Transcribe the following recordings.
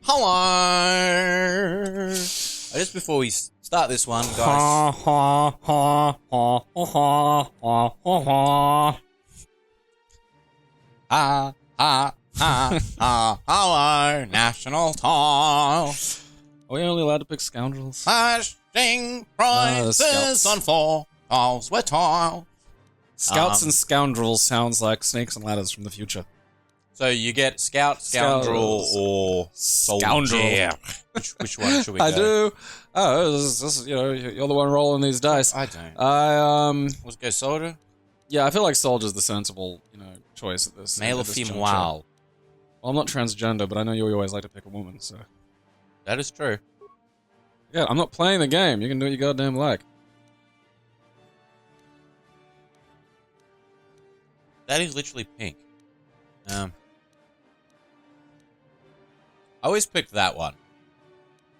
Hello! Just before we start this one, guys. Hello, national time. Are we only allowed to pick scoundrels? Slashing prices on 4 tiles, we're tile. Scouts and scoundrels sounds like snakes and ladders from the future. So you get scout, scoundrel, or soldier. Scoundrel. Which one should we go? I do. Oh, this is, you know, you're the one rolling these dice. I don't. Let's go soldier. Yeah, I feel like soldier's the sensible, choice at this. Male or female? Wow. Well, I'm not transgender, but I know you always like to pick a woman, so. That is true. Yeah, I'm not playing the game. You can do what you goddamn like. That is literally pink. I always picked that one.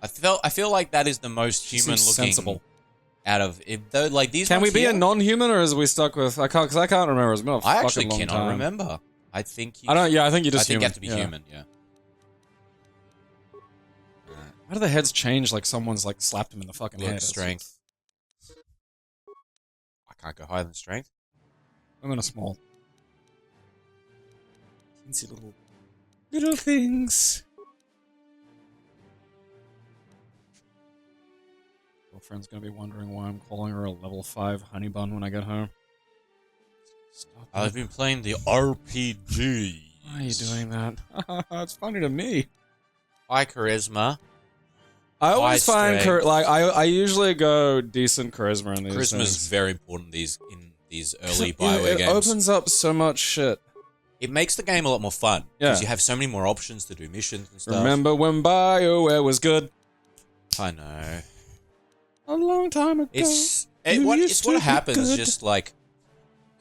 I feel like that is the most human looking. Sensible. Out of it, though, like these. Can we ones be here, a non-human, or is we stuck with? I can't remember. It's been a I actually fucking long cannot time. remember. I think. I don't. Yeah, I think you just. I think human. you have to be human. Yeah. How do the heads change? Like someone's like slapped them in the fucking head. Strength. I can't go higher than strength. I'm in a small. Fancy little things. Girlfriend's gonna be wondering why I'm calling her a level 5 honey bun when I get home. Stop I've been playing the RPG. Why are you doing that? It's funny to me. High charisma. I always find I usually go decent charisma in these Charisma things. is very important in these early BioWare games. It opens up so much shit. It makes the game a lot more fun because you have so many more options to do missions and stuff. Remember when BioWare was good? I know. A long time ago. It's what happens. Just like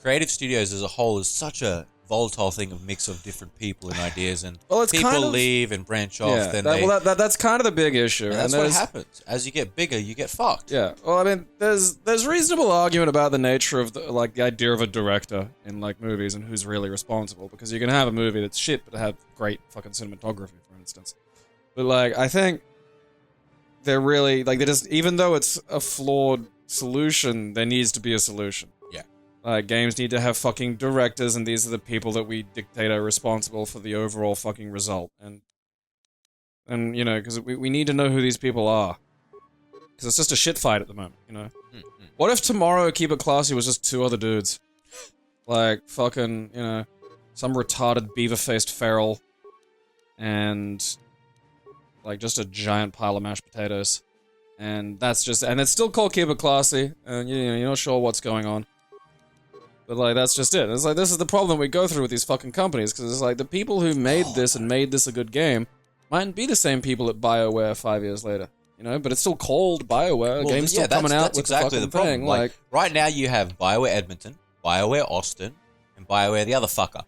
creative studios as a whole is such a volatile thing, of mix of different people and ideas, and people leave and branch off. Yeah, then that's kind of the big issue. And that's what happens. As you get bigger, you get fucked. Yeah. Well, I mean, there's reasonable argument about the nature of the idea of a director in like movies and who's really responsible, because you can have a movie that's shit but have great fucking cinematography, for instance. But like, I think they're really like even though it's a flawed solution, there needs to be a solution. Games need to have fucking directors, and these are the people that we dictate are responsible for the overall fucking result. And because we need to know who these people are. Because it's just a shit fight at the moment, What if tomorrow KeepetClassy was just 2 other dudes? Like, fucking, some retarded beaver-faced feral, and, like, just a giant pile of mashed potatoes. And that's just, and it's still called KeepetClassy, and, you're not sure what's going on. But, like, that's just it. It's like, this is the problem we go through with these fucking companies, because it's like, the people who made this and made this a good game mightn't be the same people at BioWare 5 years later, But it's still called BioWare. Game's still coming out with exactly the fucking thing. Like, right now you have BioWare Edmonton, BioWare Austin, and BioWare the other fucker.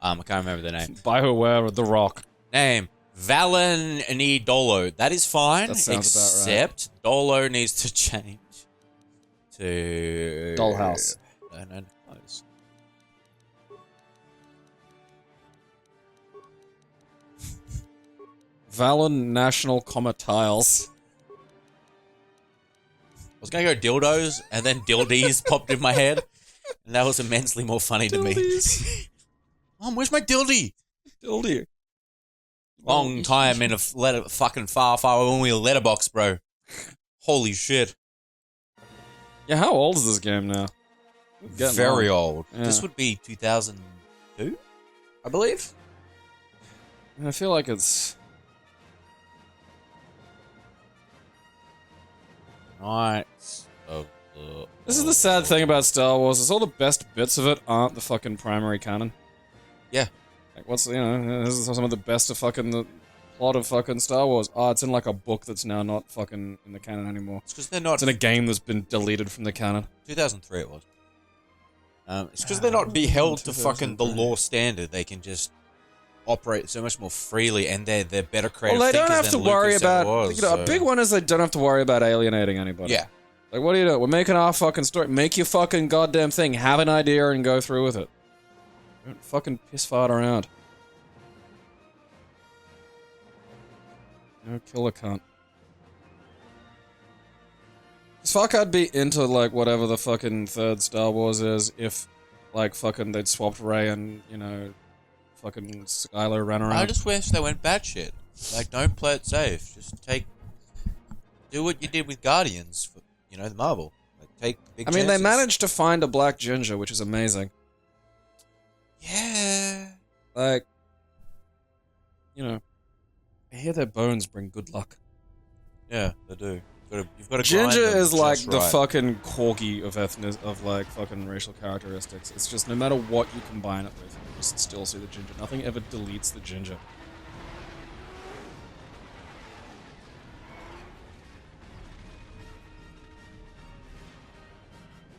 I can't remember the name. BioWare The Rock. Name. Valin Dolo. That is fine, that sounds except about right. Dolo needs to change to... Dollhouse. No, close. Valen National Comma Tiles. I was gonna go dildos, and then dildies popped in my head, and that was immensely more funny to me. Mom, where's my dildy? Dildy. Long time in a fucking far when we were letterbox, bro. Holy shit. Yeah, how old is this game now? Very old. Yeah. This would be 2002, I believe. I feel like it's... Knights of the... This is the sad thing about Star Wars, is all the best bits of it aren't the fucking primary canon. Yeah. Like, this is some of the best of fucking the plot of fucking Star Wars. Oh, it's in like a book that's now not fucking in the canon anymore. It's because they're not... It's in a game that's been deleted from the canon. 2003 it was. It's because they're not held to fucking the law standard. They can just operate so much more freely, and they're better creative. Well, they don't thinkers have to than worry Lucas about. was, A big one is they don't have to worry about alienating anybody. Yeah. Like, what do you do? We're making our fucking story. Make your fucking goddamn thing. Have an idea and go through with it. Don't fucking piss fart around. No killer cunt. As fuck, I'd be into, like, whatever the fucking third Star Wars is if, like, fucking they'd swapped Rey and, you know, fucking Skylo ran around. I just wish they went batshit. Like, don't play it safe. Just do what you did with Guardians, for, you know, the Marvel. Like, take big chances. They managed to find a black ginger, which is amazing. Yeah. Like, you know, I hear their bones bring good luck. Yeah, they do. You've got to Ginger grind them is like just the right. fucking corgi of like fucking racial characteristics. It's just no matter what you combine it with, you just still see the ginger. Nothing ever deletes the ginger.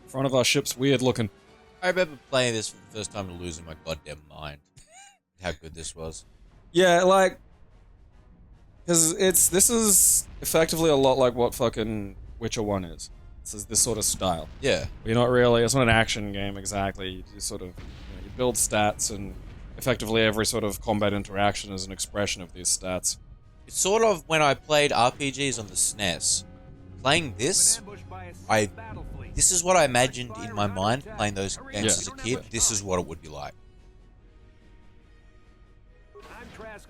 Front of our ship's weird looking. I remember playing this for the first time and losing my goddamn mind. How good this was. Yeah, like, because this is effectively a lot like what fucking Witcher 1 is. This is this sort of style. Yeah. You're not really, it's not an action game exactly. You sort of, you build stats, and effectively every sort of combat interaction is an expression of these stats. It's sort of when I played RPGs on the SNES. Playing this, this is what I imagined in my mind playing those games as a kid. This is what it would be like.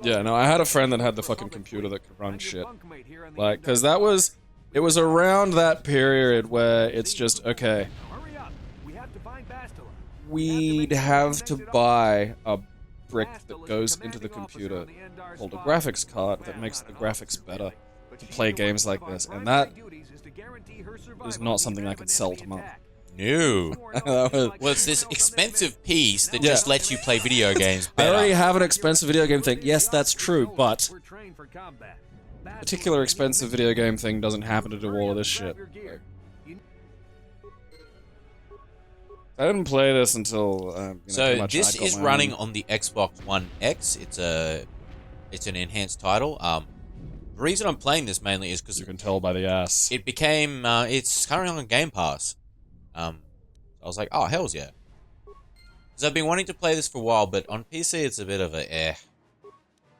Yeah, no, I had a friend that had the fucking computer that could run shit. Like, because it was around that period where it's just, okay, we'd have to buy a brick that goes into the computer called a graphics card that makes the graphics better to play games like this, and that is not something I could sell to Mum. No. Well, it's this expensive piece that just lets you play video games better. I already have an expensive video game thing. Yes, that's true, but a particular expensive video game thing doesn't happen to do all of this shit. I didn't play this until, so this is running on the Xbox One X. It's an enhanced title. The reason I'm playing this mainly is because you can tell by the ass. It became, it's currently on Game Pass. I was like, oh, hells yeah. Because I've been wanting to play this for a while, but on PC it's a bit of a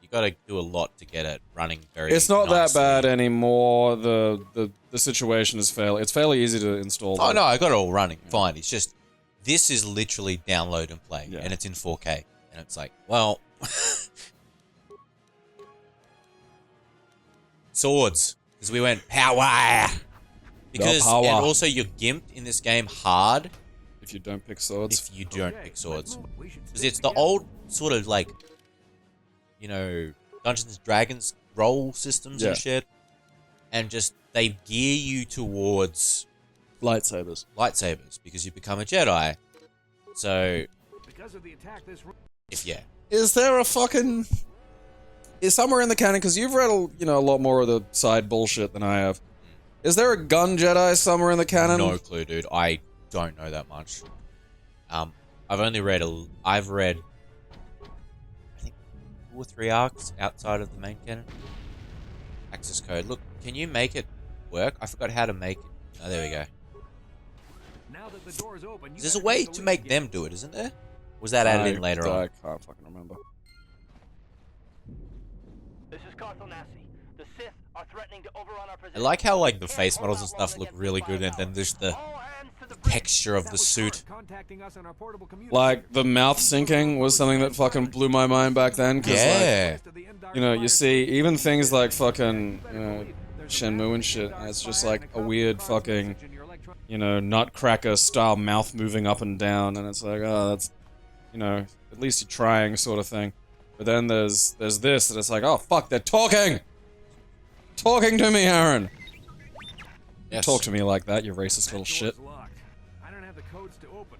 You gotta do a lot to get it running very It's not nicely. that bad anymore. The situation is it's fairly easy to install. Oh no, I got it all running, fine. It's just, this is literally download and play, and it's in 4K. And it's like, well... Swords. Because we went, power! Because, and also you're gimped in this game hard. If you don't pick swords. If you don't pick swords. Because it's the old sort of like, you know, Dungeons and Dragons roll systems and shit. And just, they gear you towards... lightsabers. Lightsabers, because you become a Jedi. So... Is there a fucking... Is somewhere in the canon, because you've read a lot more of the side bullshit than I have. Is there a gun Jedi somewhere in the canon? No clue, dude. I don't know that much. I've read I think 2 or 3 arcs outside of the main canon. Access code. Look, can you make it work? I forgot how to make it. Oh, there we go. Now that the door is open, there's a way to make them do it, isn't there? Was that added in later on? I can't fucking remember. This is the Sith are threatening to overrun our position. I like how like the face models and stuff look really good, and then there's the texture of the suit. Like the mouth syncing was something that fucking blew my mind back then. Yeah. Like, you see even things like fucking Shenmue and shit. And it's just like a weird fucking Nutcracker style mouth moving up and down, and it's like, oh, that's at least you're trying sort of thing. But then there's this, and it's like, oh fuck, they're talking! Talking to me, Aaron! Yes. Talk to me like that, you racist little shit. I don't have the codes to open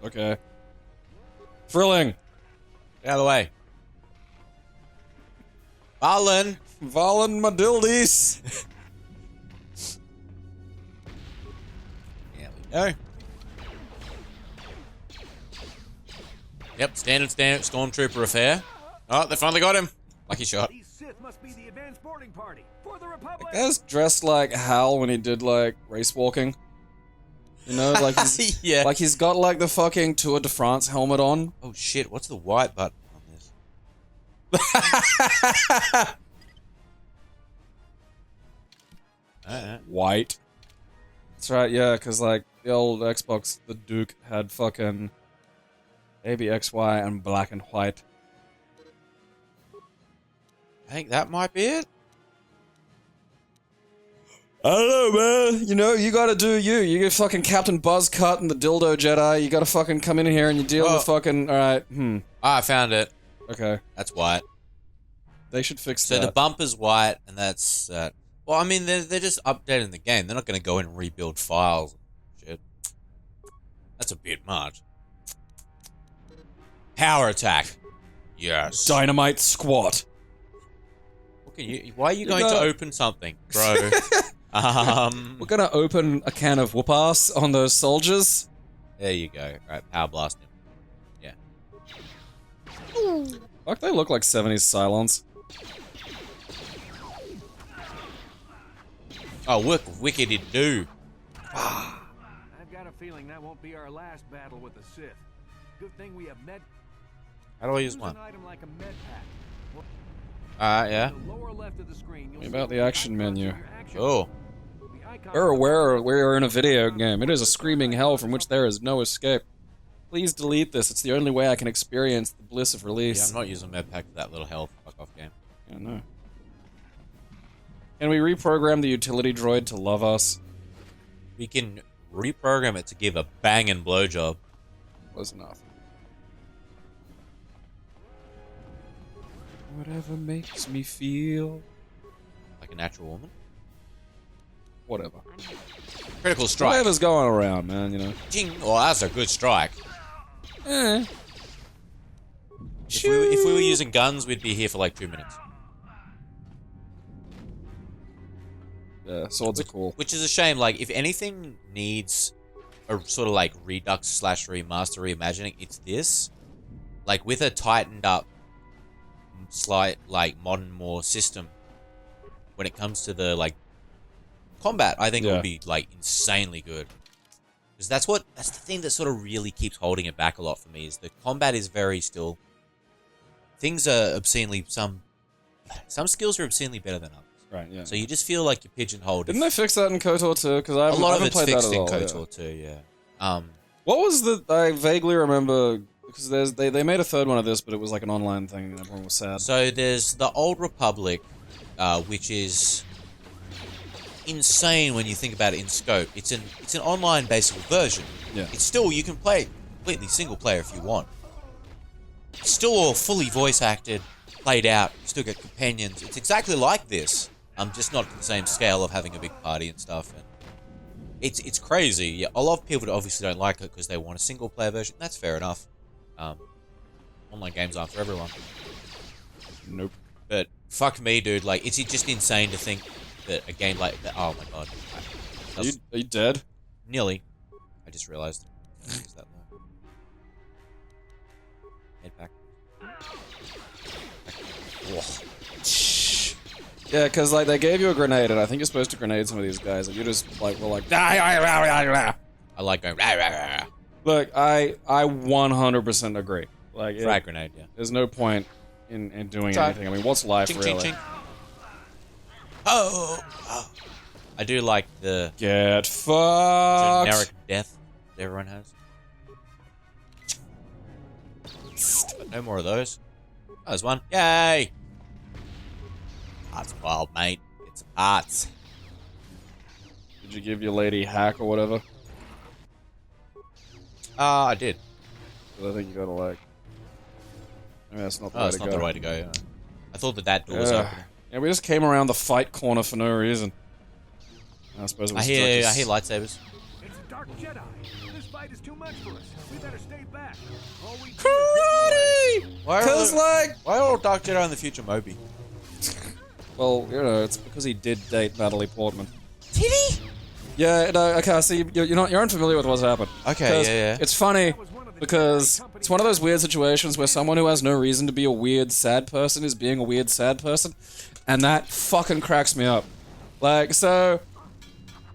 it. Okay. Thrilling! Get out of the way. Valen Madildis! There we go. Yep, standard stormtrooper affair. Oh, they finally got him. Lucky shot. These Sith must be the advanced boarding party for the Republic. That guy's dressed like Hal when he did like race walking. Like he's like he's got like the fucking Tour de France helmet on. Oh shit, what's the white button on this? White. That's right, yeah, because like the old Xbox, the Duke had fucking ABXY and black and white. I think that might be it. I don't know, man. You know, you gotta do you. You get fucking Captain Buzzcut and the Dildo Jedi. You gotta fucking come in here and you deal with fucking. Alright, Ah, I found it. Okay. That's white. They should fix So that. the bumper's white, and that's... well, I mean, they're just updating the game. They're not going to go in and rebuild files and shit. That's a bit much. Power attack. Yes. Dynamite squat. What can you... Why are you going to open something, bro? We're gonna open a can of whoop ass on those soldiers. There you go. Right, power blast him. Yeah. Fuck, they look like 70s Cylons. Oh, look, wicked it do. I've got a feeling that won't be our last battle with the Sith. Good thing we have med. How do I use one? An item like a med pack. Yeah. The lower left of the screen, you'll What about the action menu? Oh. We're aware we're in a video game. It is a screaming hell from which there is no escape. Please delete this. It's the only way I can experience the bliss of Yeah, release. I'm not using medpack for that little health fuck off game. Yeah, no. Can we reprogram the utility droid to love us? We can reprogram it to give a banging blowjob. Was enough. Whatever makes me feel. Like a natural woman. Whatever. Critical strike. Whatever's going around, man, you know. Ding. Oh, that's a good strike. Eh. If we were using guns, we'd be here for like 2 minutes. Yeah, swords are cool. Which is a shame. Like, if anything needs a sort of like redux / remaster reimagining, it's this. Like, with a tightened up, slight, like, modern more system, when it comes to the, like, combat, I think it would be, like, insanely good. Because that's the thing that sort of really keeps holding it back a lot for me, is the combat is very still... Things are obscenely... Some skills are obscenely better than others. Right, yeah. So you just feel like you're pigeonholed. Didn't they fix that in KOTOR 2? Because I A lot of haven't it's played that fixed at in all. KOTOR 2, yeah. What was the... I vaguely remember... Because they made a third one of this, but it was like an online thing and everyone was sad. So there's the Old Republic, which is insane when you think about it in scope. It's an online based version. Yeah. It's still, you can play completely single player if you want. It's still all fully voice acted, played out. You still get companions. It's exactly like this. Just not the same scale of having a big party and stuff. And it's crazy. Yeah, a lot of people obviously don't like it because they want a single player version. That's fair enough. Online games aren't for everyone. Nope. But fuck me, dude. Like, it's just insane to think that a game like that. Oh my god. Are you dead? Nearly. I just realized. Is that low? Head back. Yeah, because like they gave you a grenade, and I think you're supposed to grenade some of these guys, and you just like were like, I like going. Rah, rah, rah. Look, I 100% agree. Like, Frag grenade, yeah. there's no point in doing Try. anything. I mean, what's life Ching, really? ching, ching. Oh. I do like the Get fucked. generic death that everyone has. But no more of those. Oh, there's one. Yay! Heart's wild, mate. It's hearts. Did you give your lady hack or whatever? I did. 'Cause I think you gotta like. I mean, that's not the way Oh, that's to not go. the way to go. Yeah. I thought that door was Yeah. open. Yeah, we just came around the fight corner for no reason. I suppose it I was hear just- lightsabers. It's a dark Jedi. This fight is too much for us. We better stay back. All we do is Karate! Why Cause like, why are all Dark Jedi in the future Moby? well, you know, it's because he did date Natalie Portman. Did he? Yeah, no, okay, so you're unfamiliar with what's happened. Okay, 'Cause yeah. It's funny because it's one of those weird situations where someone who has no reason to be a weird sad person is being a weird sad person, and that fucking cracks me up. Like, so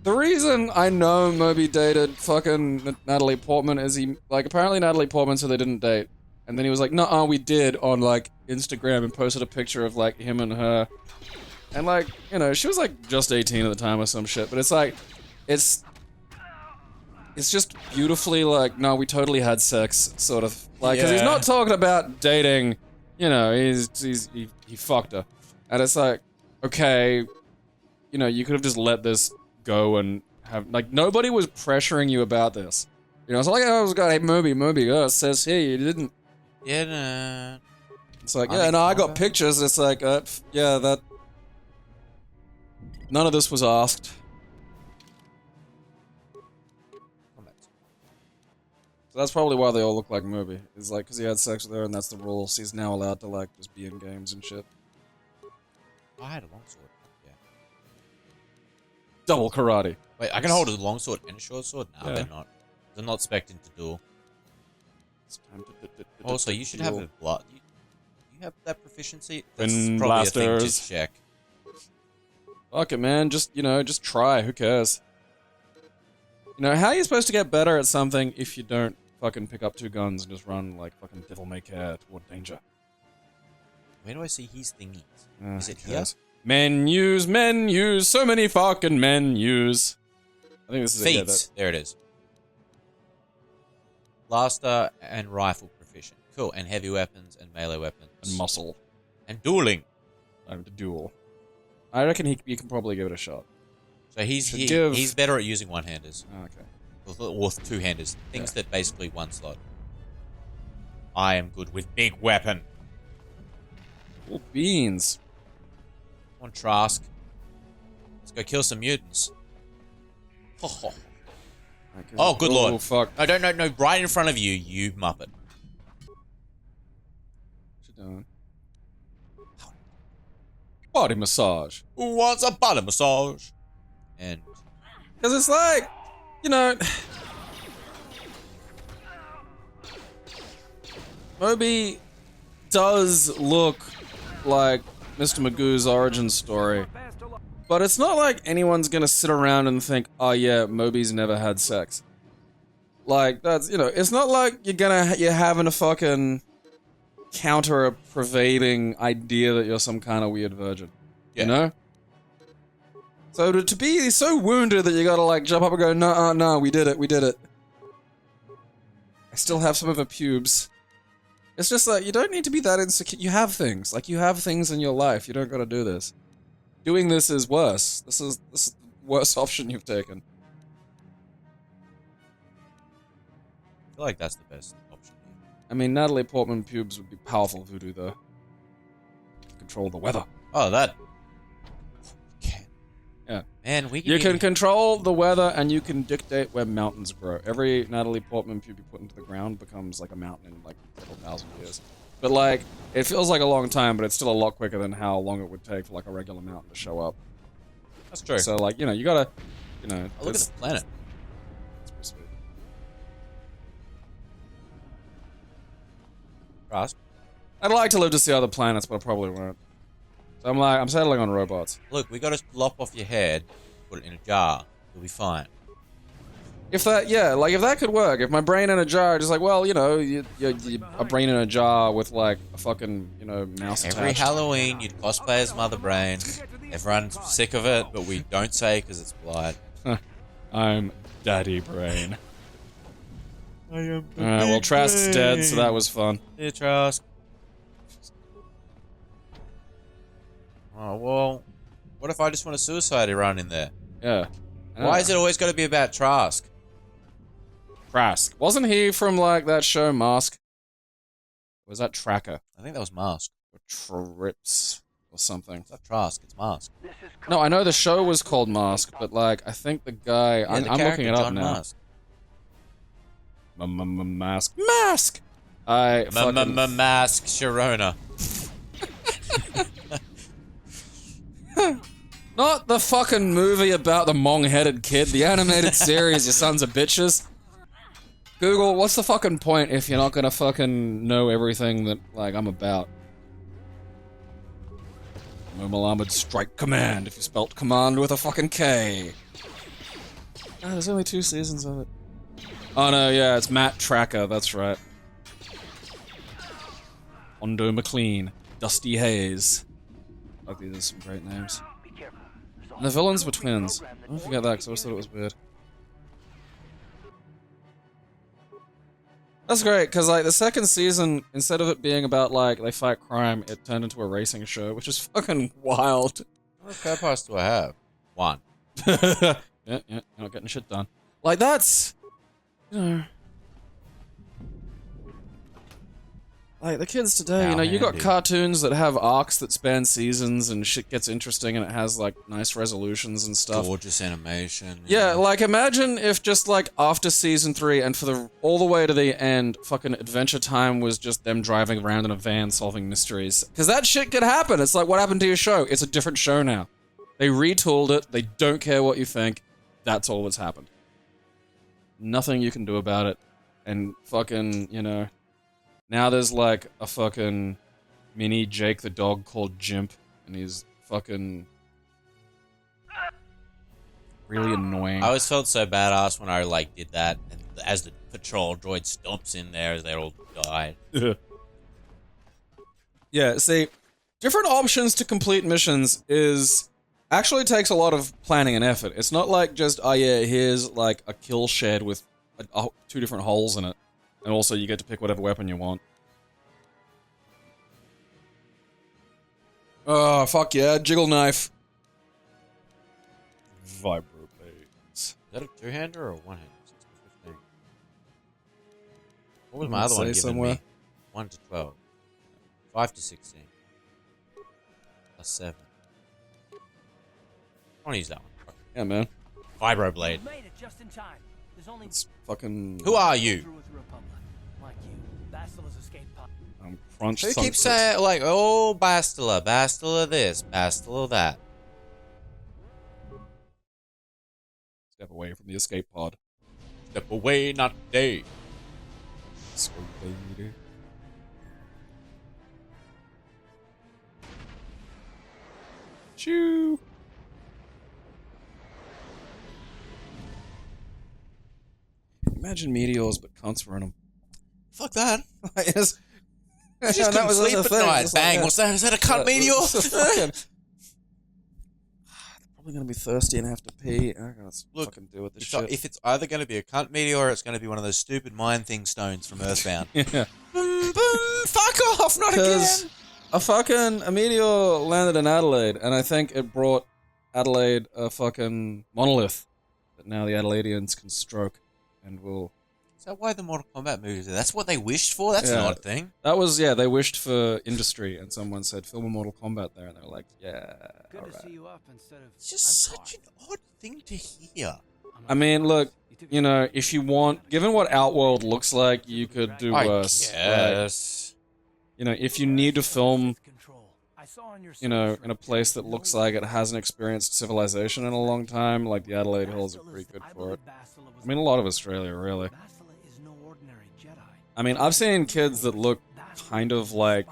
the reason I know Moby dated fucking Natalie Portman is apparently Natalie Portman said they didn't date, And then he was like, "Nuh-uh, we did," on like Instagram, and posted a picture of like him and her. And like, you know, she was like just 18 at the time or some shit. But it's like, it's just beautifully like, no, we totally had sex, sort of like, because he's not talking about dating. You know, he fucked her, and it's like, okay, you know, you could have just let this go and have like nobody was pressuring you about this. You know, it's like, oh, I was got a movie. Oh, it says here you didn't. Yeah, nah. It's like, yeah, no, I got pictures. It's like, yeah, that. None of this was asked. So that's probably why they all look like Moby. It's like, because he had sex with her and that's the rules. He's now allowed to, like, just be in games and shit. I had a longsword. Yeah. Double karate. Wait, I can hold a longsword and a short sword? No, Yeah. they're not. They're not spec'd into duel. It's time to Also, you should have a blood. You have that proficiency? That's Twin probably a thing blasters. to check. Fuck it, man. Just, you know, just try. Who cares? You know, how are you supposed to get better at something if you don't fucking pick up 2 guns and just run like fucking devil may care toward danger? Where do I see his thingies? Is it here? Menus, so many fucking menus. I think this is Feats. it. There it is. Blaster and rifle proficient. Cool. And heavy weapons and melee weapons. And muscle. And dueling. Time to duel. I reckon you can probably give it a shot. So he's better at using one-handers. Oh, okay. Or two-handers. Things that basically one slot. I am good with big weapon. Cool beans. Come on, Trask. Let's go kill some mutants. Oh, oh good lord. Oh, fuck. No, no, right in front of you, you muppet. What you doing? Body massage. Who wants a body massage? And... Because it's like, you know... Moby does look like Mr. Magoo's origin story. But it's not like anyone's gonna sit around and think, oh yeah, Moby's never had sex. Like, that's, you know, it's not like you're having a fucking counter a pervading idea that you're some kind of weird virgin. Yeah. You know? So to be so wounded that you gotta like jump up and go, no, we did it. I still have some of her pubes. It's just like, you don't need to be that insecure. You have things. Like, you have things in your life. You don't gotta do this. Doing this is worse. This is the worst option you've taken. I feel like that's the best option. I mean, Natalie Portman pubes would be powerful voodoo, though. Control the weather. Oh, that... Okay. Yeah. Man, we can... You can control the weather, and you can dictate where mountains grow. Every Natalie Portman pube you put into the ground becomes like a mountain in like several thousand years. But like, it feels like a long time, but it's still a lot quicker than how long it would take for like a regular mountain to show up. That's true. So like, you know, you gotta, you know... Oh, look at the planet. It's pretty sweet. Trask. I'd like to live to see other planets, but I probably won't. So I'm settling on robots. Look, we got to lop off your head, put it in a jar. You'll be fine. If that, yeah, like if that could work, if my brain in a jar, just like, well, you know, a brain in a jar with like a fucking, you know, mouse Every attached. Halloween, you'd cosplay as Mother Brain. Everyone's sick of it, but we don't say because it's blood. I'm Daddy Brain. I am Alright, well, Trask's dead, so that was fun. Yeah, Trask. Oh, well, what if I just want to suicide run in there? Yeah. Why is it always got to be about Trask? Trask. Wasn't he from, like, that show Mask? Or was that Tracker? I think that was Mask. Or Trips? Or something. It's not Trask, it's Mask. No, I know the show was called Mask, but, like, I think the guy... Yeah, the I'm looking it up John now. Mask. Mask. Mask! I fucking... Mask Sharona. Not the fucking movie about the mong-headed kid, the animated series, you sons of bitches. Google, what's the fucking point if you're not gonna fucking know everything that, like, I'm about? Mobile Armored Strike Command, if you spelt command with a fucking K. Ah, there's only 2 seasons of it. Oh no, yeah, it's Matt Tracker, that's right. Ondo McLean, Dusty Hayes. Like, these are some great names. Be careful. There's And the villains were twins. Don't forget that, because I always thought it was weird. That's great, because, like, the second season, instead of it being about, like, they fight crime, it turned into a racing show, which is fucking wild. How many car parts do I have? One. Yeah, you're not getting shit done. Like, that's... You know... Like, the kids today, How you know, you got handy. cartoons that have arcs that span seasons and shit gets interesting and it has, like, nice resolutions and stuff. Gorgeous animation. Yeah, like, imagine if just, like, after season 3 and for the all the way to the end, fucking Adventure Time was just them driving around in a van solving mysteries. Because that shit could happen. It's like, what happened to your show? It's a different show now. They retooled it. They don't care what you think. That's all that's happened. Nothing you can do about it. And fucking, you know... Now there's, like, a fucking mini Jake the dog called Jimp, and he's fucking... really annoying. I always felt so badass when I, like, did that, and as the patrol droid stomps in there as they all died. Yeah, see, different options to complete missions is... actually takes a lot of planning and effort. It's not like just, oh yeah, here's, like, a kill shed with 2 different holes in it. And also, you get to pick whatever weapon you want. Oh, fuck yeah, jiggle knife. Vibroblades. Is that a two-hander or a one-hander? 6 to 15. What was Doesn't my other one say giving somewhere. me? 1 to 12. 5 to 16. Plus 7. I want to use that one. Yeah, man. Vibroblade. You made it just in time. There's only It's fucking... Who are you? through with the Republic. Like you, Bastila's escaped pod. Crunch Who keeps sunset. saying, like, oh, Bastila, Bastila this, Bastila that? Step away from the escape pod. Step away, not today. Escape, baby. Choo! Imagine meteors, but cunts were in them. Fuck that. Yes. You just couldn't sleep at night. Bang, what's that? Is that a cunt meteor? Probably gonna be thirsty and have to pee. I gotta Look, fucking deal with this So shit. if it's either going to be a cunt meteor or it's going to be one of those stupid mind thing stones from Earthbound. Yeah. Boom, boom, fuck off, not again. Because a meteor landed in Adelaide, and I think it brought Adelaide a fucking monolith that now the Adelaideans can stroke and will... Is that why the Mortal Kombat movies are? That's what they wished for? That's Yeah. an odd thing. That was, yeah, they wished for industry, and someone said, film a Mortal Kombat there, and they were like, yeah, Good to alright. see you up instead of. It's just such an odd thing to hear. I mean, look, you know, if you want, given what Outworld looks like, you could do worse. Like, Yes. you know, if you need to film, you know, in a place that looks like it hasn't experienced civilization in a long time, like the Adelaide Hills are pretty good for it. I mean, a lot of Australia, really. I mean, I've seen kids that look kind of like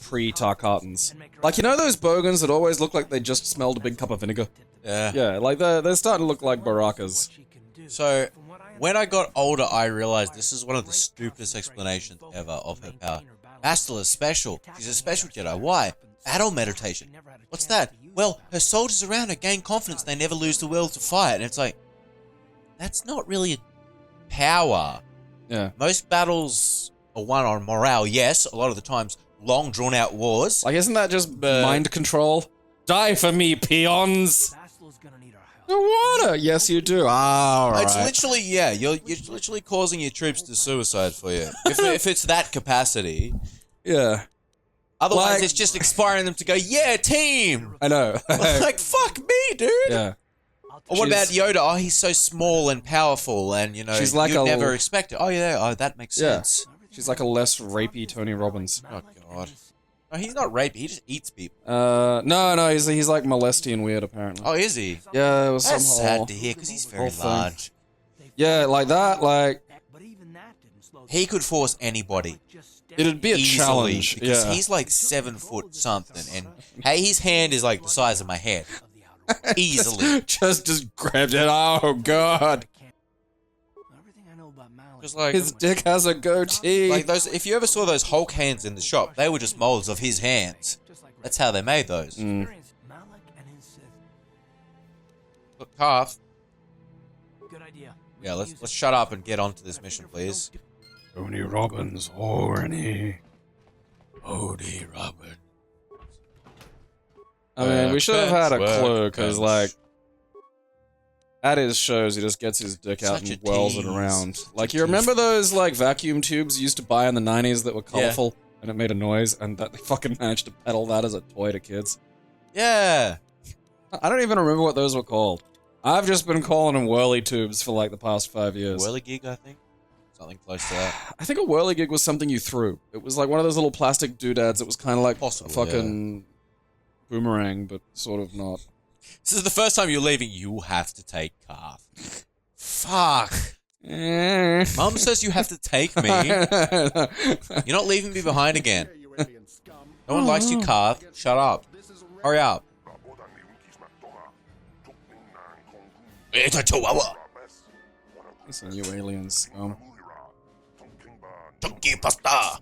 pre-Tarkatans. Like, you know those bogans that always look like they just smelled a big cup of vinegar? Yeah. Yeah, like they're starting to look like barakas. So, when I got older, I realized this is one of the stupidest explanations ever of her power. Bastila is special. She's a special Jedi. Why? Battle meditation. What's that? Well, her soldiers around her gain confidence. They never lose the will to fight. And it's like, that's not really a power. Yeah. Most battles are won on morale, yes. A lot of the times, long, drawn-out wars. Like, isn't that just mind control? Die for me, peons! No water! Yes, you do. Ah, alright. It's literally, yeah, you're literally causing your troops to suicide for you. If it's that capacity. Yeah. Otherwise, Like- it's just inspiring them to go, yeah, team! I know. Like, fuck me, dude! Yeah. Or what about She's- Yoda? Oh, he's so small and powerful, and, you know, She's like you'd a- never expect it. Oh, yeah, oh, that makes Yeah. sense. She's like a less rapey Tony Robbins. Oh, God. No, he's not rapey, he just eats people. No, he's like molesty weird, apparently. Oh, is he? Yeah, it was That's some sad whole... to hear, because he's very whole thing. large. Yeah, like that, like... He could force anybody. It'd be a Easily, challenge, because yeah. he's like 7 foot something, and hey, his hand is like the size of my head. Easily. just grabbed it. Oh, God. Everything I know about Mal Because like His dick has a goatee. like those, if you ever saw those Hulk hands in the shop, they were just molds of his hands. That's how they made those. Mm. Look, calf. Good idea. Yeah, let's shut up and get onto this mission, please. Tony Robbins, horny. Odie Robin. I mean, we should have had a clue, because, like, Workbench. at his shows, he just gets his dick out Such and a whirls it tease. around. Such Like, a you remember tease. those, like, vacuum tubes you used to buy in the 90s that were colorful? And it made a noise, and that they fucking managed to peddle that as a toy to kids? Yeah. I don't even remember what those were called. I've just been calling them whirly tubes for, like, the past 5 years. Whirligig, I think. Something close to that. I think a whirligig was something you threw. It was like one of those little plastic doodads. It was kind of like Possible, a fucking boomerang, but sort of not. This is the first time you're leaving. You have to take calf. Fuck. Mum says you have to take me. You're not leaving me behind again. No one likes you, calf. Shut up. Hurry up. It's a chihuahua. Listen, you aliens. Chunky pasta.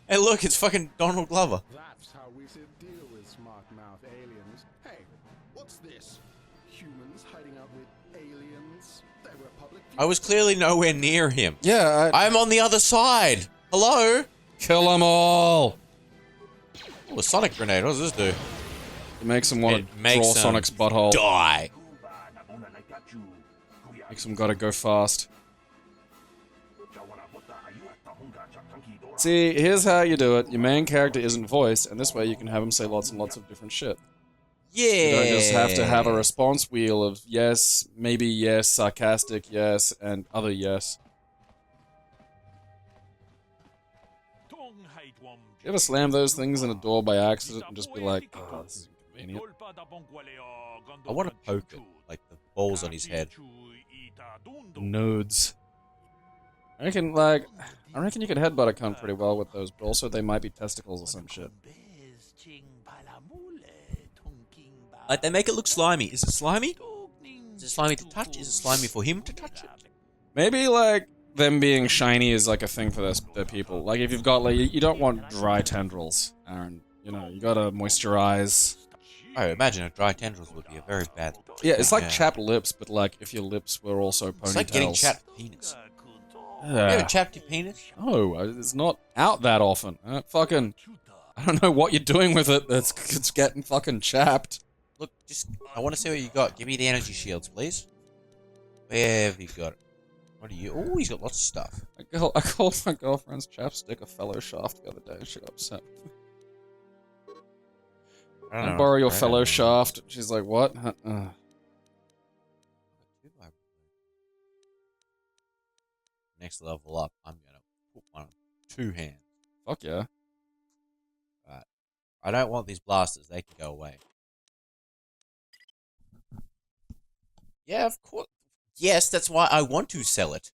Hey, look, it's fucking Donald Glover. That's how we should deal with smart mouth aliens. Hey, what's this? Humans hiding out with aliens? They're Republic. I was clearly nowhere near him. Yeah, I'm on the other side. Hello? kill them all. Oh, a sonic grenade. What does this do? It makes him want It to makes draw him Sonic's butthole. Die. Makes him gotta go fast. See, here's how you do it. Your main character isn't voiced, and this way you can have him say lots and lots of different shit. Yeah. You don't just have to have a response wheel of yes, maybe yes, sarcastic yes, and other yes. You ever slam those things in a door by accident and just be like, oh, this is inconvenient? I want to poke it. Like the balls on his head. Nodes. I reckon you could headbutt a cunt pretty well with those, but also they might be testicles or some shit. Like, they make it look slimy. Is it slimy? Is it slimy to touch? Is it slimy for him to touch it? Maybe, like, them being shiny is, like, a thing for their people. Like, if you've got, like, you don't want dry tendrils, Aaron. You know, you gotta moisturize. I imagine a dry tendrils would be a very bad... Yeah, it's like Yeah. chapped lips, but, like, if your lips were also ponytails. It's like getting chapped penis. You ever chapped your penis? No, it's not out that often. Fucking... I don't know what you're doing with it. It's getting fucking chapped. Look, I want to see what you got. Give me the energy shields, please. Where have you got it? What are you... Oh, he's got lots of stuff. I called my girlfriend's chapstick a fellow shaft the other day, and she got upset. I don't Can I know. borrow your I don't fellow know. shaft? She's like, what? Next level up, I'm going to put one on 2 hands. Fuck yeah. Right. I don't want these blasters. They can go away. Yeah, of course. Yes, that's why I want to sell it.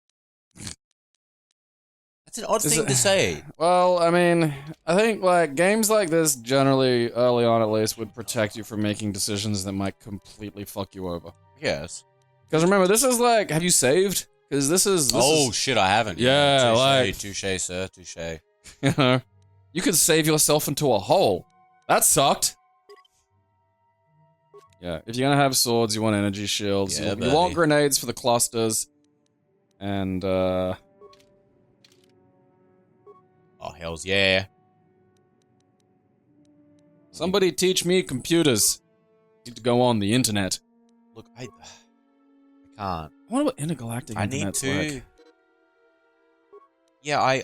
That's an odd thing to say. Well, I mean, I think, like, games like this generally, early on at least, would protect you from making decisions that might completely fuck you over. Yes. Because remember, this is like, have you saved? Because this is... Shit, I haven't. Yeah, touche, like- Touche, sir, touche. You know, you could save yourself into a hole. That sucked. Yeah, if you're gonna have swords, you want energy shields. Yeah, you want buddy. grenades for the clusters. And, Oh, hells yeah. somebody teach me computers. Need to go on the internet. Look, I can't. I wonder what intergalactic I need internet's to... like. Yeah, I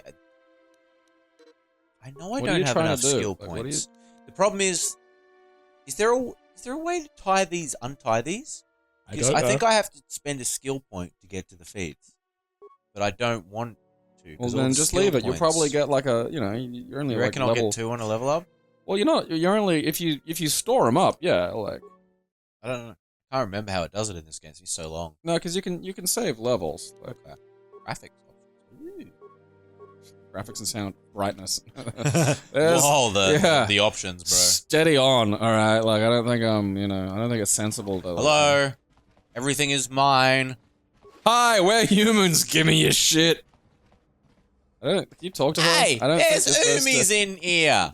know I What are don't you have trying to enough do? skill Like, what are points. The problem is there a way to untie these? Because I think I have to spend a skill point to get to the feeds, but I don't want to. Well, 'cause all then the just skill leave it. You'll points- probably get like a, you know, you're only You like reckon I'll level. get 2 on a level up? Well, you're only if you store them up, yeah, like I don't know. I can't remember how it does it in this game. It's been so long. no, because you can save levels. Like, Graphics. graphics and sound, brightness. Whoa, yeah. the options, bro. Steady on, all right. Like I don't think it's sensible to. Hello. Everything is mine. Hi, we're humans. Give me your shit. Can you talk to her? Hey, I don't there's think you're supposed Umi's to. in here.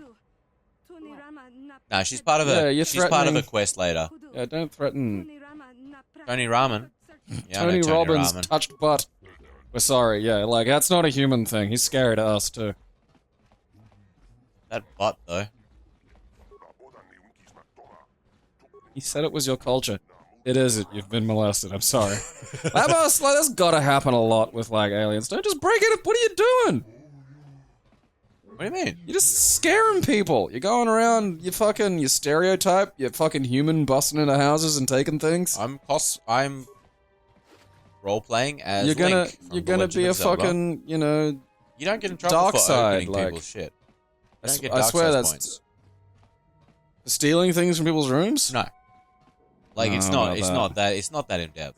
No, she's part of Yeah, a you're she's part of a threatening. quest later. Yeah, don't threaten. Tony Ramen. Yeah, I know Tony Robbins Ramen. touched butt. We're sorry, yeah, like, that's not a human thing. He's scary to us, too. That butt though. He said it was your culture. It isn't. You've been molested. I'm sorry. That's gotta happen a lot with, like, aliens. Don't just break it up. What are you doing? What do you mean? You're just scaring people. You're going around, you stereotype, you're fucking human busting into houses and taking things. I'm role playing as You're gonna, Link from you're The gonna Legend be a of Zelda. fucking, you know, You don't get in trouble dark for side, opening like- people's shit. You don't get I dark swear side that's points. stealing things from people's rooms? No. Like No, it's about not that in depth.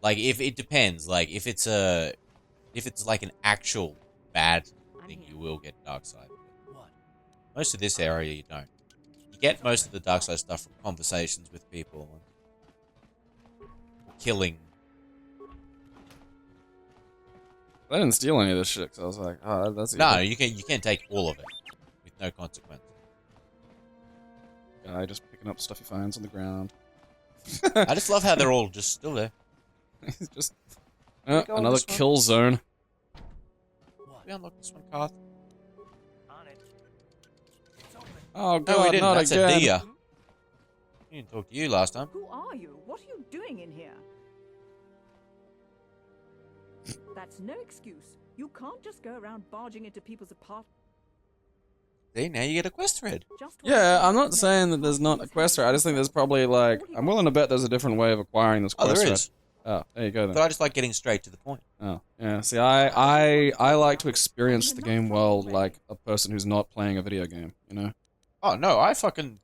Like if it depends. Like if it's like an actual bad thing, you will get dark side. Most of this area you don't. You get most of the dark side stuff from conversations with people and killing. I didn't steal any of this shit, so I was like, oh, that's No, evil. you can take all of it with no consequence. Guy just picking up stuff he finds on the ground. I just love how they're all just still there. He's just... we go on another this one? kill zone. We unlocked this one, Karth. On it. It's open. Oh No, we god, didn't. not That's again. a deer. We didn't talk to you last time. Who are you? What are you doing in here? That's no excuse. You can't just go around barging into people's apartments. See, now you get a quest thread. Yeah, I'm not saying that there's not a quest there. I just think there's probably like... I'm willing to bet there's a different way of acquiring this Oh, quest there thread. is. Oh, there you go But then. I just like getting straight to the point. Oh, yeah. See, I like to experience the game world like a person who's not playing a video game, you know? Oh no,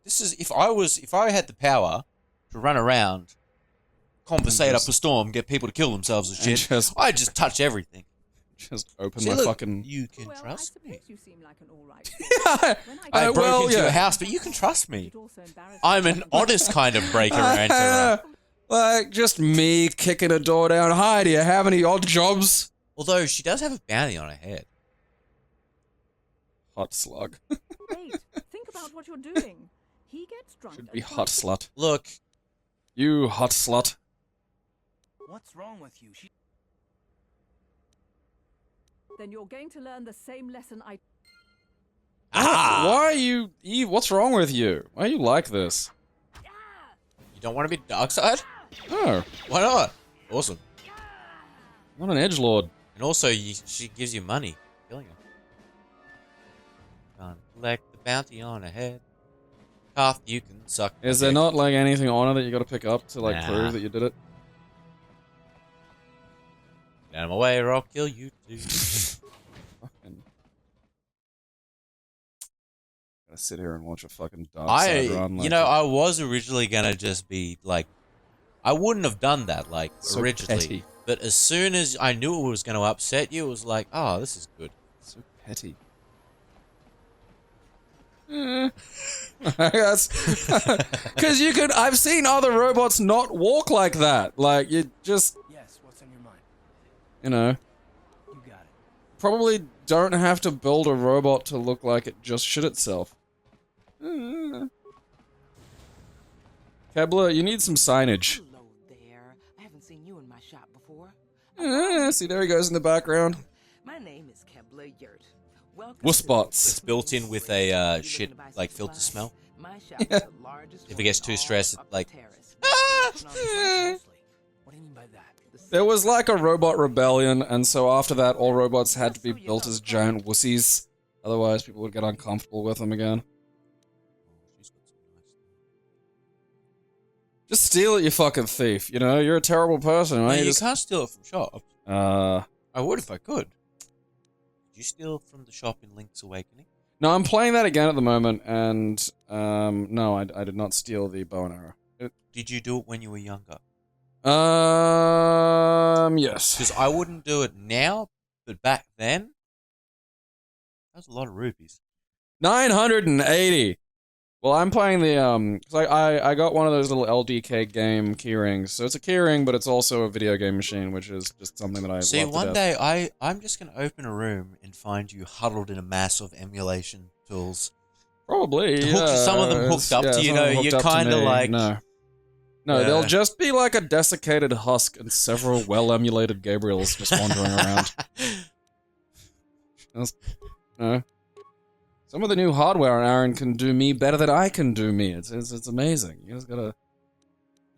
this is if I had the power to run around, conversate up a storm, get people to kill themselves and And shit, I'd just touch everything. Just open See, my look, fucking... you can Well, trust I me. suppose you seem like an all right I broke well, into yeah. your house, but you can trust me. I'm an honest kind of breaker, Antonio. Like, just me kicking a door down. Hi, do you have any odd jobs? Although she does have a bounty on her head. Hot slug. Wait, think about what you're doing. He gets drunk. Should and be tries hot to- slut. Look, You hot slut. What's wrong with you? Then you're going to learn the same lesson I... Why are you... Eve, what's wrong with you? Why are you like this? you don't want to be dark side? No, Why not? Awesome. I'm not an edgelord. And also, she gives you money. Killing her. Can't collect the bounty on her head. Karth, you can suck. my Is there dick. not, like, anything on it that you gotta pick up to, like, Nah. prove that you did it? Get out of my way or I'll kill you too. Fucking... Gotta sit here and watch a fucking dark side run. Like, I was originally gonna just be like, I wouldn't have done that, like, So originally. petty. But as soon as I knew it was gonna upset you, it was like, oh, this is good. So petty. That's because you could. I've seen other robots not walk like that. Like you just, Yes, what's on your mind? you know, You got it. probably don't have to build a robot to look like it just shit itself. Kebler, you need some signage. Hello there. I haven't seen you in my shop before. See, there he goes in the background. My name is Kebler Yurt. Welcome Wuss to bots. It's built in with a shit like filter smell. My shop Yeah. is the largest If it one gets in too all stressed, of it, the like, terrace. Mostly. What do you mean by that? There was like a robot rebellion, and so after that, all robots had to be built as giant wussies. Otherwise, people would get uncomfortable with them again. Just steal it, you fucking thief. You know, you're a terrible person, No, right? you can't steal it from shops. I I would if I could. Did you steal from the shop in Link's Awakening? No, I'm playing that again at the moment, and, no, I did not steal the bow and arrow. Did you do it when you were younger? Yes. Because I wouldn't do it now, but back then, that was a lot of rupees. 980! Well, I'm playing the 'cause I got one of those little LDK game keyrings. So it's a keyring, but it's also a video game machine, which is just something that I See, love to one death. day I'm just gonna open a room and find you huddled in a mass of emulation tools. Probably, Some of them hooked up to you, some know, of them hooked you're up to kind of me. like... No, Yeah. they'll just be like a desiccated husk and several well-emulated Gabriels just wandering around. No. Some of the new hardware on Aaron can do me better than I can do me. It's amazing. You just gotta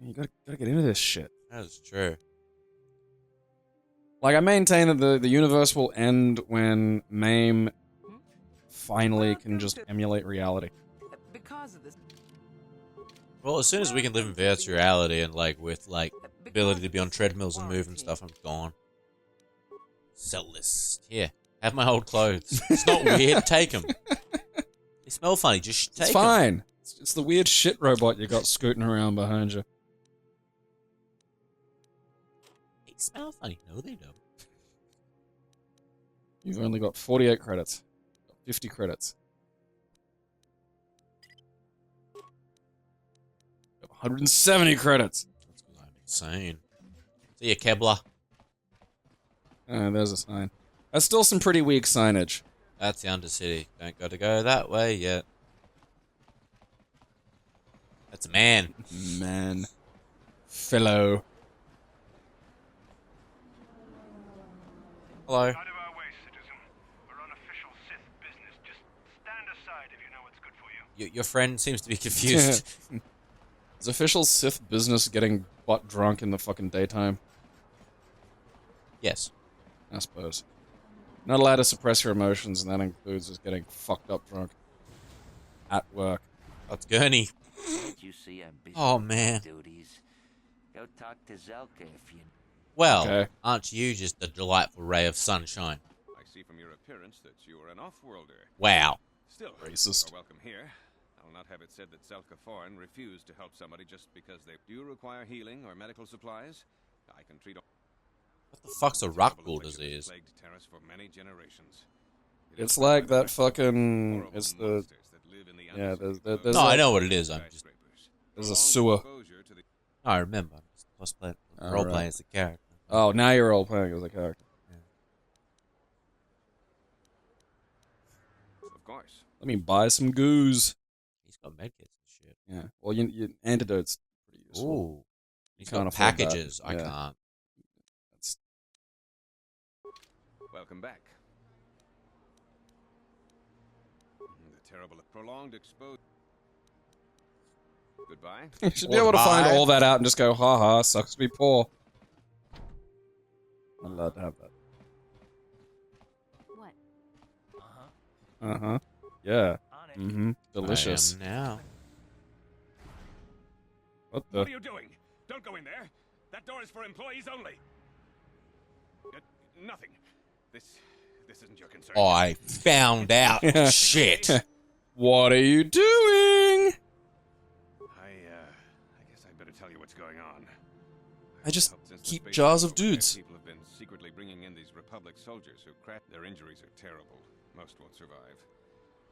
get into this shit. That's true. Like, I maintain that the universe will end when MAME finally can just emulate reality. Because of this. Well, as soon as we can live in virtual reality and, like, with, like, ability to be on treadmills and move and stuff, I'm gone. Sell this. Here. Have my old clothes. It's not weird. Take them. They smell funny. Just take It's them. fine. It's the weird shit robot you got scooting around behind you. They smell funny. No, they don't. You've only got 48 credits. 50 credits. 170 credits. That's because I'm insane. See ya, Kebler. There's a sign. That's still some pretty weak signage. That's the Undercity. Don't gotta go that way yet. That's a man. Man. Fellow. Hello. Out of our way, citizen. We're on official Sith business. Just stand aside if you know what's good for you. Your friend seems to be confused. Is official Sith business getting butt drunk in the fucking daytime? Yes. I suppose. Not allowed to suppress your emotions, and that includes just getting fucked up drunk. At work. That's Gurney. You see I'm busy Oh, with man. duties. Go talk to Zelka if you... Well, Okay. aren't you just a delightful ray of sunshine? I see from your appearance that you are an off-worlder. Wow. Still, Racist. you're welcome here. I'll not have it said that Zelka Foreign refused to help somebody just because they do require healing or medical supplies. I can treat all... What the fuck's a rockbull disease? Plagued Terrace for many generations. It's like that fucking... It's the... Yeah, there's No, like, I know what it is. I'm just... There's a sewer. I remember. I'm just cosplaying, role-playing as the character. Oh, now you're all playing as a character. Of course. Let me buy some goos. He's got medkits and shit. Yeah. Well, you antidote's pretty useful. Ooh. He's Can't got afford that. packages. I Yeah. can't. That's... Welcome back. The terrible prolonged exposure. Goodbye. You should be able to find all that out and just go, haha, sucks to be poor. Not allowed to have that. What? Uh-huh. Yeah. On it. Mm-hmm. Delicious. I am now. What the? What are you doing? Don't go in there. That door is for employees only. Nothing. This isn't your concern. Oh, I found out. Shit. What are you doing? I guess I'd better tell you what's going on. I just Since the keep space jars of shuttle, dudes. People have been secretly bringing in these Republic soldiers who crack. Their injuries are terrible. Most won't survive.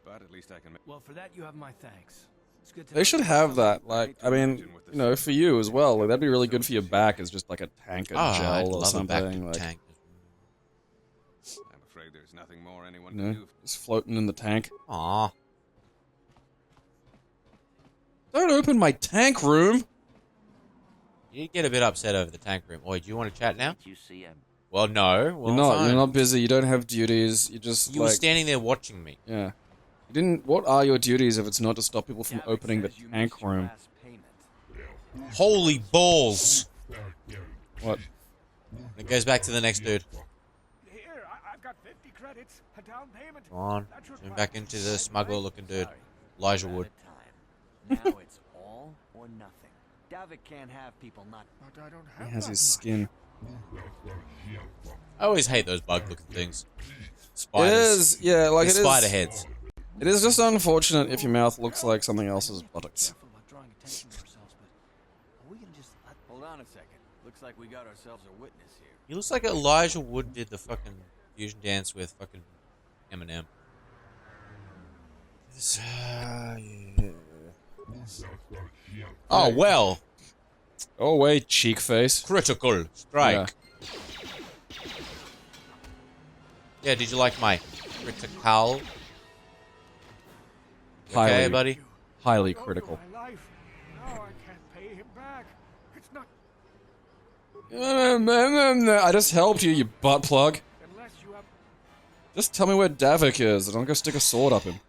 But at least I can. Well, for that you have my thanks. It's good to They know should that have somebody- that. Like, I mean, you know, for you as well. Like, that'd be really good for your back. Is just like a tank of Oh, I'd gel or love a something. vacuum Like, tank. I'm afraid there's nothing more anyone you can know, do. just floating in the tank. Aw. Don't open my tank room. You get a bit upset over the tank room. Oi, do you want to chat now? You see I'm... Well, no. Well, You're not. fine. You're not busy. You don't have duties. You just You were like. standing there watching me. Yeah. You didn't. What are your duties if it's not to stop people from Gavin opening the says you tank missed your room? last payment. Holy balls! What? It goes back to the next dude. Here, I've got 50 credits. A down payment. Come on. That's Zoom required. back into the smuggler-looking dude. Elijah Wood. Now it's all or nothing. Davik can't have people not... But I don't He have has that his much. skin. I always hate those bug-looking things. It Spiders. is. Yeah. Like The it is. spider heads. It is just unfortunate if your mouth looks like something else's buttocks. Careful about drawing attention to ourselves, but are we gonna just hold on a second? Looks like we got ourselves a witness here. He looks like Elijah Wood did the fucking fusion dance with fucking Eminem. Oh, well. Oh, wait, cheek face. Critical strike. Yeah, did you like my critical? Okay, buddy? Highly critical. My life. No, I can't pay him back. It's not I just helped you, you butt plug. unless you have. Just tell me where Davik is, and I'll go stick a sword up him.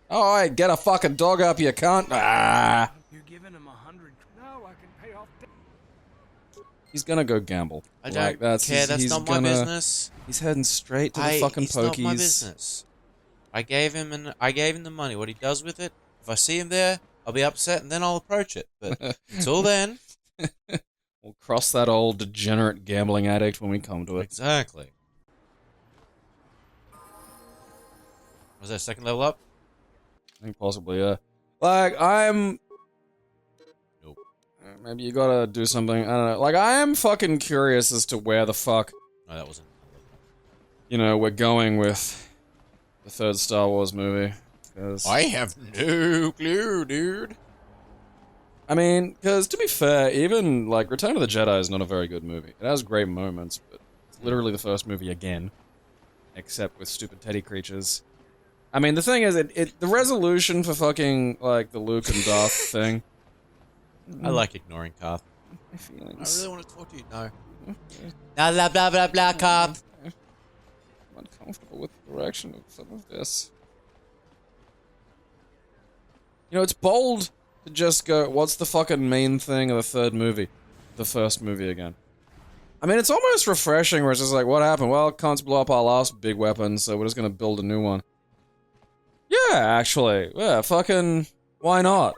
Alright, get a fucking dog up, you cunt. Ah! You're giving him 100. No, I can pay off. He's gonna go gamble. I don't Like, care, that's he's not my business. He's heading straight to the fucking It's pokies. not my business. I gave him the money. What he does with it, if I see him there, I'll be upset and then I'll approach it. But until then... We'll cross that old degenerate gambling addict when we come to it. Exactly. Was that second level up? I think possibly, yeah. Like, I'm... Nope. Maybe you gotta do something, I don't know. Like, I am fucking curious as to where the fuck, No, that wasn't. you know, we're going with the third Star Wars movie. 'Cause... I have no clue, dude. I mean, because to be fair, even, like, Return of the Jedi is not a very good movie. It has great moments, but it's literally the first movie again. Except with stupid teddy creatures. I mean, the thing is, the resolution for fucking, like, the Luke and Darth thing... I like ignoring Carth. My feelings. I really want to talk to you. No. Blah, blah, blah, blah, blah, Carth. I'm uncomfortable with the direction of some of this. You know, it's bold to just go, what's the fucking main thing of the third movie? The first movie again. I mean, it's almost refreshing where it's just like, what happened? Well, can't blow up our last big weapon, so we're just gonna build a new one. Yeah, actually. Yeah, fucking... Why not?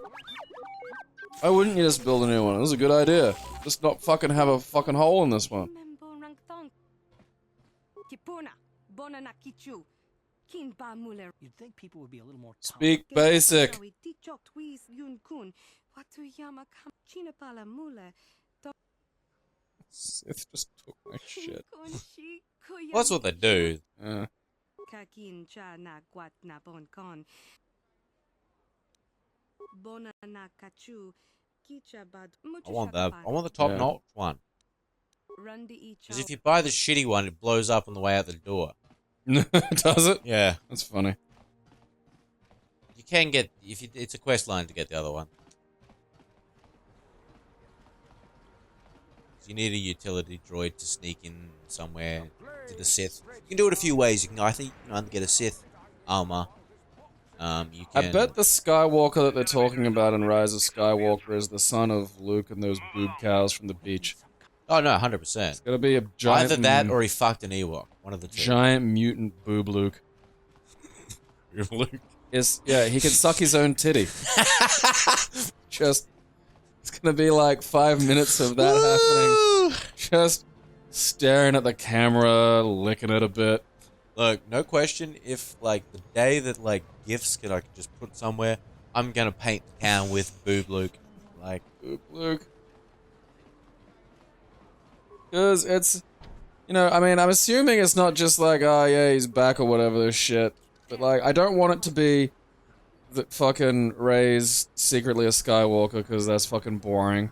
Why wouldn't you just build a new one? It was a good idea. Just not fucking have a fucking hole in this one. You'd think people would be a little more Speak basic. Sith just took my shit. Well, that's what they do. Yeah. I want that. I want the top-notch one. Because if you buy the shitty one, it blows up on the way out the door. Does it? Yeah. That's funny. You can get... it's a quest line to get the other one. So you need a utility droid to sneak in somewhere to the Sith. You can do it a few ways. You can either get a Sith armor. You can... I bet the Skywalker that they're talking about in Rise of Skywalker is the son of Luke and those boob cows from the beach. Oh, no, 100%. It's gonna be a giant... Either that or he fucked an Ewok. One of the two. Giant mutant boob Luke. Luke. Yeah, he can suck his own titty. Just... It's gonna be like 5 minutes of that happening. Just staring at the camera, licking it a bit. Look, no question, if, like, the day that, like, gifts I could just put somewhere, I'm gonna paint the town with Boob Luke. Like, Boob Luke. Because it's... You know, I mean, I'm assuming it's not just like, oh yeah, he's back or whatever this shit. But, like, I don't want it to be that fucking Rey's secretly a Skywalker, because that's fucking boring.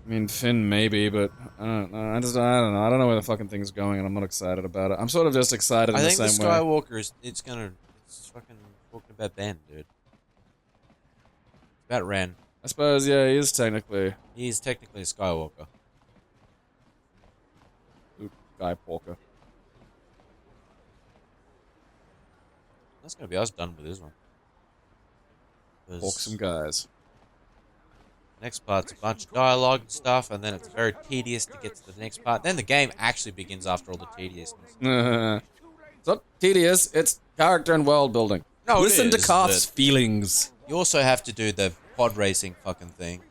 I mean, Finn maybe, but I don't know. I don't know. I don't know where the fucking thing's going, and I'm not excited about it. I'm sort of just excited in the same way. I think the Skywalker is, it's fucking talking about Ben, dude. It's about Ren. I suppose, yeah, he is technically... He is technically a Skywalker. Luke Skywalker. That's gonna be us done with this one. Walk some guys. Next part's a bunch of dialogue and stuff, and then it's very tedious to get to the next part. Then the game actually begins after all the tediousness. It's not tedious, it's character and world building. No, listen to Carth's feelings. You also have to do the pod racing fucking thing.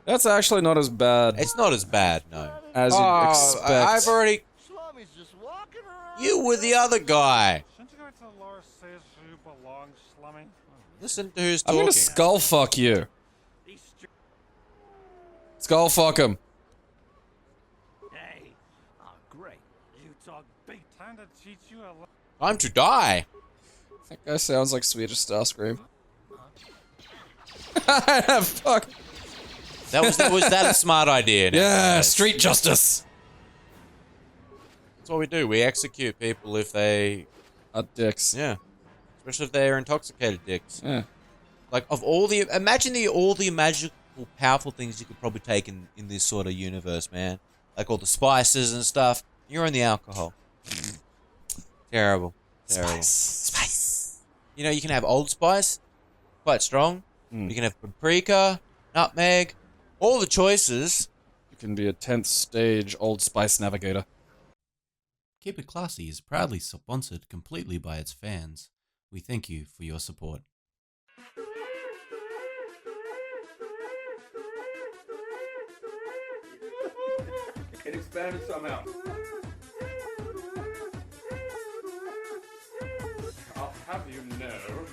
That's actually not as bad. It's not as bad, no. As you'd expect. I've already... You were the other guy. Listen to who's I'm talking. gonna skull fuck you. Skull fuck him. Hey. Oh, great. You talk big. Time to teach you a Time to die. That guy sounds like Swedish Starscream. Fuck. Was that a smart idea? Yeah, street justice. That's what we do. We execute people if they Are dicks. yeah, especially if they're intoxicated dicks. Yeah. Like of all the imagine all the magical, powerful things you could probably take in this sort of universe, man. Like all the spices and stuff. You're in the alcohol. Terrible. Spice. You know, you can have Old Spice, quite strong. You can have paprika, nutmeg, all the choices. You can be a 10th stage Old Spice navigator. Keep It Classy is proudly sponsored completely by its fans. We thank you for your support. It expanded somehow. I'll have you know